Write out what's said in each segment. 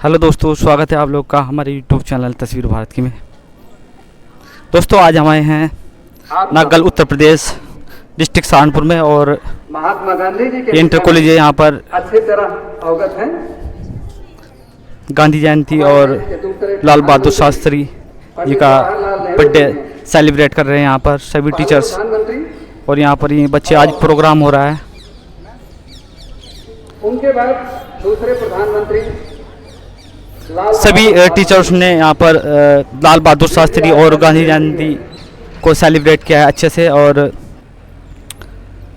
Hello दोस्तों, स्वागत है आप लोग का हमारे यूट्यूब चैनल तस्वीर भारत की में। दोस्तों आज हम आए हैं नागल उत्तर प्रदेश डिस्ट्रिक्ट सहारनपुर में और महात्मा गांधी जी के इंटर कॉलेज है यहाँ पर अच्छी तरह अवगत हैं। गांधी जयंती और लाल बहादुर शास्त्री जी का बर्थडे सेलिब्रेट कर रहे हैं यहाँ पर सभी टीचर्स। और यहाँ पर ये बच्चे आज प्रोग्राम हो रहा है। उनके बाद दूसरे प्रधानमंत्री सभी टीचर्स ने यहाँ पर लाल बहादुर शास्त्री और गांधी जयंती को सेलिब्रेट किया है अच्छे से। और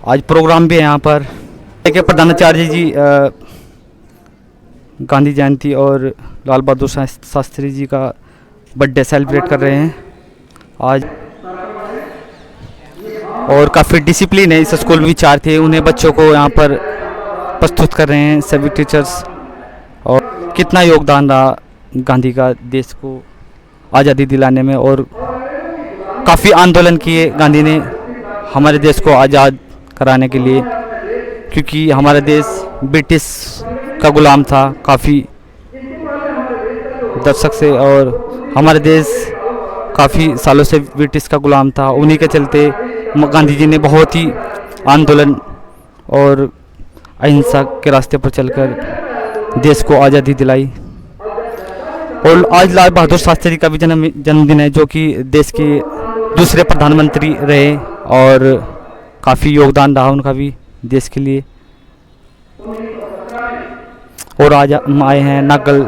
आज प्रोग्राम भी है यहाँ पर। के प्रधानाचार्य जी गांधी जयंती और लाल बहादुर शास्त्री जी का बर्थडे सेलिब्रेट कर रहे हैं आज। और काफ़ी डिसिप्लिन है इस स्कूल में। विचार थे उन्हें बच्चों को यहाँ पर प्रस्तुत कर रहे हैं सभी टीचर्स। और कितना योगदान रहा गांधी का देश को आज़ादी दिलाने में। और काफ़ी आंदोलन किए गांधी ने हमारे देश को आज़ाद कराने के लिए, क्योंकि हमारा देश ब्रिटिश का गुलाम था काफ़ी दशक से। और हमारा देश काफ़ी सालों से ब्रिटिश का गुलाम था। उन्हीं के चलते गांधी जी ने बहुत ही आंदोलन और अहिंसा के रास्ते पर चलकर देश को आज़ादी दिलाई। और आज लाल बहादुर शास्त्री का भी जन्मदिन है, जो कि देश के दूसरे प्रधानमंत्री रहे और काफ़ी योगदान रहा उनका भी देश के लिए। और आज हम आए हैं नागल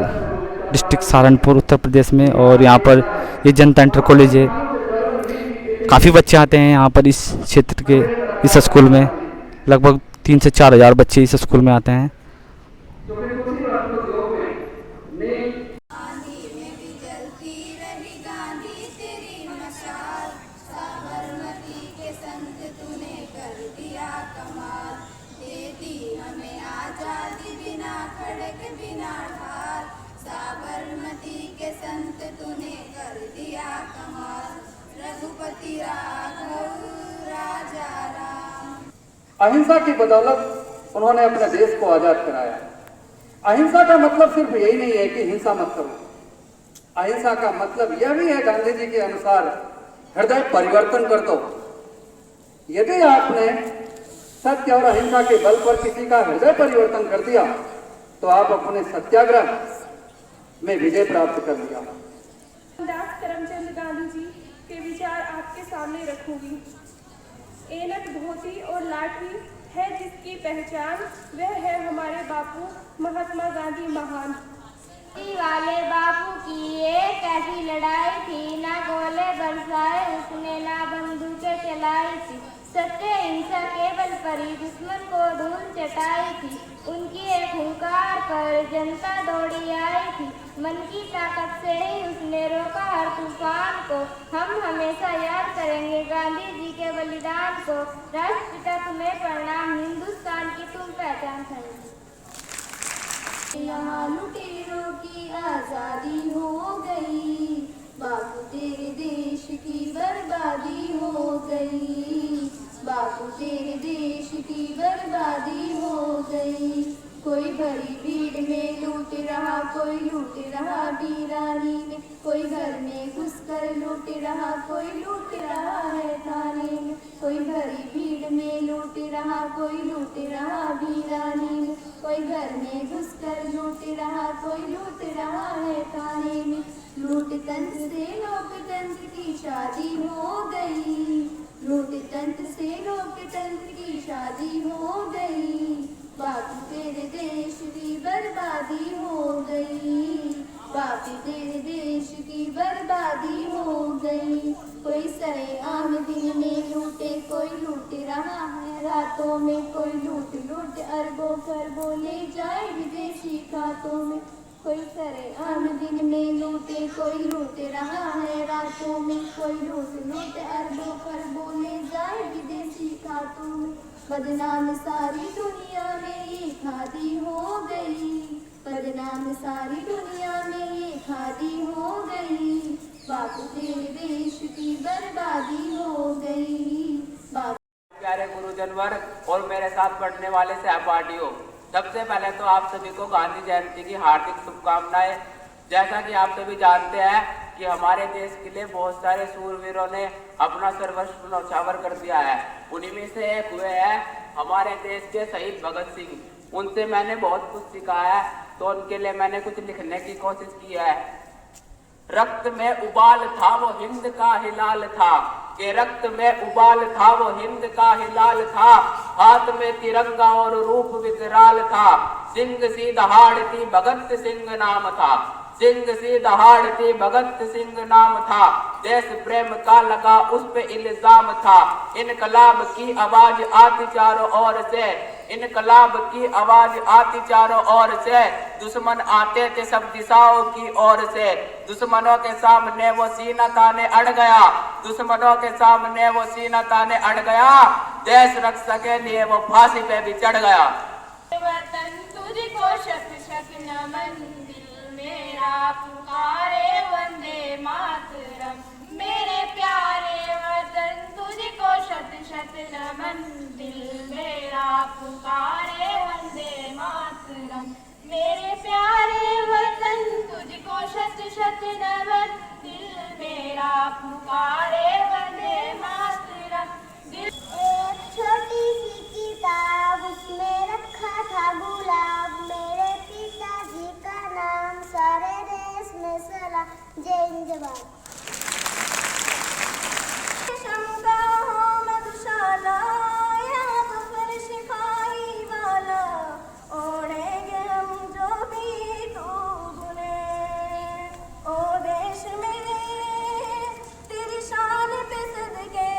डिस्ट्रिक्ट सहारनपुर उत्तर प्रदेश में। और यहाँ पर ये जनता इंटर कॉलेज है। काफ़ी बच्चे आते हैं यहाँ पर इस क्षेत्र के इस स्कूल में। लगभग 3 से 4 हज़ार बच्चे इस स्कूल में आते हैं। अहिंसा की बदौलत उन्होंने अपने देश को आजाद कराया। अहिंसा का मतलब सिर्फ यही नहीं है कि हिंसा मत करो। अहिंसा का मतलब यह भी है गांधी जी के अनुसार हृदय परिवर्तन कर दो। यदि आपने सत्य और अहिंसा के बल पर किसी का हृदय परिवर्तन कर दिया तो आप अपने सत्याग्रह में विजय प्राप्त कर लिया। दास करमचंद गांधी जी के विचार आपके सामने रखूंगी। एनक धोती और लाठी है जिसकी पहचान, वह है हमारे बापू महात्मा गांधी महान। वाले बापू की एक ऐसी लड़ाई थी, ना गोले बरसाए उसने, ना बंदूकें चलाई थी। सत्य हिंसा के बल पर ही दुश्मन को धूल चटाई थी। उनकी एक हुंकार पर जनता दौड़ी आई थी। मन की ताकत से ही उसने रोका हर तूफान को। हम हमेशा याद करेंगे गांधी जी के बलिदान को। राष्ट्रपिता तुम्हें प्रणाम, हिंदुस्तान की तुम पहचान करेंगे। यहाँ लुटेरों की आजादी हो गई, बापू तेरे देश की बर्बादी हो गई। बापू तेरे देश की बर्बादी हो गई। कोई भरी भीड़ में लूट रहा, कोई लूट रहा वीरानी में। कोई घर में घुसकर लूट रहा, कोई लूट रहा है थाने में। कोई भरी भीड़ में लूट रहा, कोई लूट रहा वीरानी में। कोई घर में घुसकर लूट रहा, कोई लूट रहा है थाने में। लूट तंत्र से लोकतंत्र की शादी हो गई। लूट तंत्र से लोकतंत्र की शादी हो गई। बापू तेरे देश की बर्बादी हो गई। बापू तेरे देश की बर्बादी हो गई। कोई सरेआम दिन में लूटे, कोई लूट रहा है रातों में। कोई लूट लूट अरबों खरबों ले जाए विदेशी खातों में। कोई सरेआम दिन में लूटे, कोई लूट रहा है रातों में। कोई लूट लूट अरबों खरबों ले जाए विदेशी खातों में। बदनाम सारी दुनिया में ये खादी हो गई। बदनाम सारी दुनिया में ये खादी हो गई। बापू तेरे देश की बर्बादी हो गई। प्यारे गुरुजन वर्ग और मेरे साथ पढ़ने वाले सहपाठियों, सबसे पहले तो आप सभी को गांधी जयंती की हार्दिक शुभकामनाएं। जैसा कि आप सभी जानते हैं कि हमारे देश के लिए बहुत सारे सूरवीरों ने अपना सर्वस्व न्यौछावर कर दिया है। उन्हीं में से एक हुए हैं हमारे देश के शहीद भगत सिंह। उनसे मैंने बहुत कुछ सीखा है, तो उनके लिए मैंने कुछ लिखने की कोशिश की है। रक्त में उबाल था वो हिंद का हिलाल था, के रक्त में उबाल था वो हिंद का हिलाल था, हाथ में तिरंगा और रूप विकराल था, सिंह सी दहाड़ती भगत सिंह नाम था, सिंह सी दहाड़ती भगत सिंह नाम था, देश प्रेम का लगा उस पे इल्जाम था, इनकलाब की आवाज आती चारों ओर से, इनकलाब की आवाज आती चारों ओर से, दुश्मन आते थे सब दिशाओं की ओर से, दुश्मनों के सामने वो सीना ताने अड़ गया, दुश्मनों के सामने वो सीना ताने अड़ गया, देश रक्षा के लिए वो फांसी पे भी चढ़ गया। वतन तुझको शत शत नमन, दिल मेरा पुकारे वंदे मातरम, मेरे प्यारे वतन तुझको शत शत नमन, दिल मेरा पुकारे वंदे मातरम, मेरे प्यारे वतन तुझको शत शत नमन, दिल मेरा पुकारे वंदे मातरम। एक छोटी सी किताब उसमें रखा था गुलाब, मेरे पिताजी का नाम, सारे देश में सलाम, जय हिंद जवान। शमगा हो मधुशाला, यहाँ पर सिपाही वाला, ओढ़ेंगे हम जो भी तू बुने, ओ देश मेरे तेरी शान पे सदके,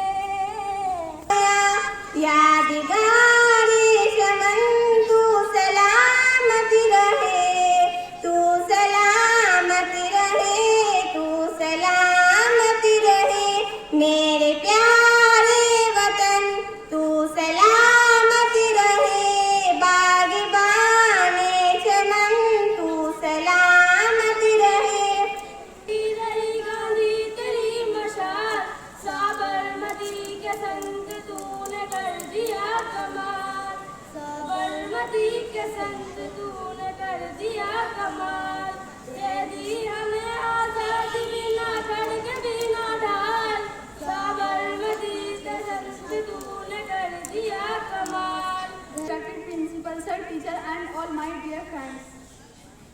यादगारी चमन तू सलामत रहे, तू सलामत रहे, तू सलामत रहे, मेरे प्यारे वतन तू सलामत रहे, बागबाने चमन तू सलामत रहे। रही गांधी तेरी मशाल, साबरमती के संग तूने कर दिया कमाल, साबरमती के संग तूने कर दिया कमाल, दे दी हमें आजादी बिना खड़ग बिना ढाल, साबरमती के संग तूने कर दिया कमाल। Respected principal, sir, teacher and all my dear friends.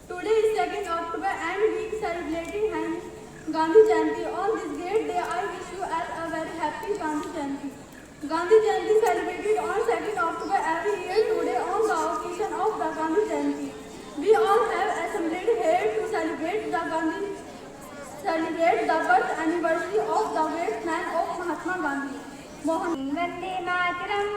Today is 2nd October and we celebrating Gandhi Jayanti. On this great day, I wish you all a very happy Gandhi Jayanti. Gandhi Jayanti celebrated on 2nd October every year. Today, on the occasion of the Gandhi Jayanti, we all have assembled here to celebrate the birth anniversary of the great man of Mahatma Gandhi. Vande Mataram,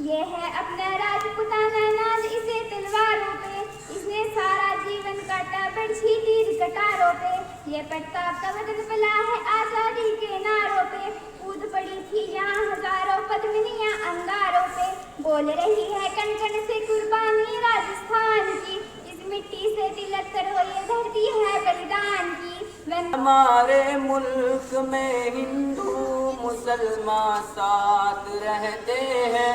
ये है अपना राजपुताना नाज, इसे तलवारों पे इसने सारा जीवन काटा, बढ़ी तीर कटारों पे, ये प्रताप का वतन पला है आजादी के नारों पे, कूद पड़ी थी यहाँ हजारों पद्मिनियां अंगारों पे, बोल रही है कण कण से कुर्बानी राजस्थान की, इस मिट्टी से तिलक कर हो ये धरती है बलिदान की। हमारे मुल्क में हिंदू मुसलमान साथ रहते हैं,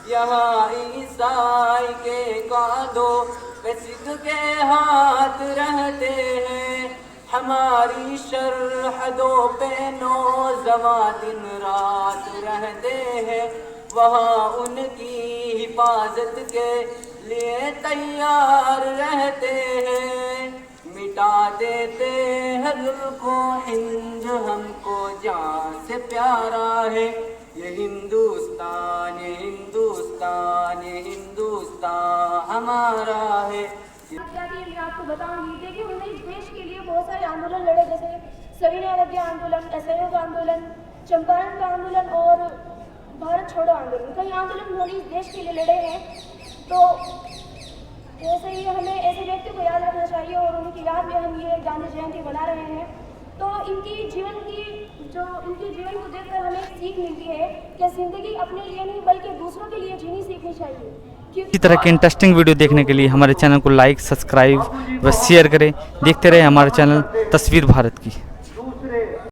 यहाँ ईसाई के कांधों पे सिख के हाथ रहते हैं, हमारी सरहदों पे नौजवान दिन रात रहते हैं, वहाँ उनकी हिफाजत के लिए तैयार रहते हैं, मिटा देते हैं जुल्फों हिंद हमको जान से प्यारा है, ये हिंदुस्तान ये हिंदुस्तान ये हिंदुस्तान हमारा है। मैं आपको बताऊंगी, देखिए हमने इस देश के लिए बहुत सारे आंदोलन लड़े, जैसे सविनय अवज्ञा आंदोलन, असहयोग आंदोलन, चंपारण का आंदोलन और भारत छोड़ो आंदोलन। कई आंदोलन उन्होंने इस देश के लिए लड़े हैं। तो जैसे ही हमें ऐसे व्यक्ति को याद रखना चाहिए और उनकी याद में हम ये गांधी जयंती बना रहे हैं। तो इनके जीवन को देखकर हमें सीख मिलती है कि जिंदगी अपने लिए नहीं बल्कि दूसरों के लिए जीनी सीखनी चाहिए। इसी तरह के इंटरेस्टिंग वीडियो देखने के लिए हमारे चैनल को लाइक, सब्सक्राइब व शेयर करें। देखते रहे हमारे चैनल तस्वीर भारत की।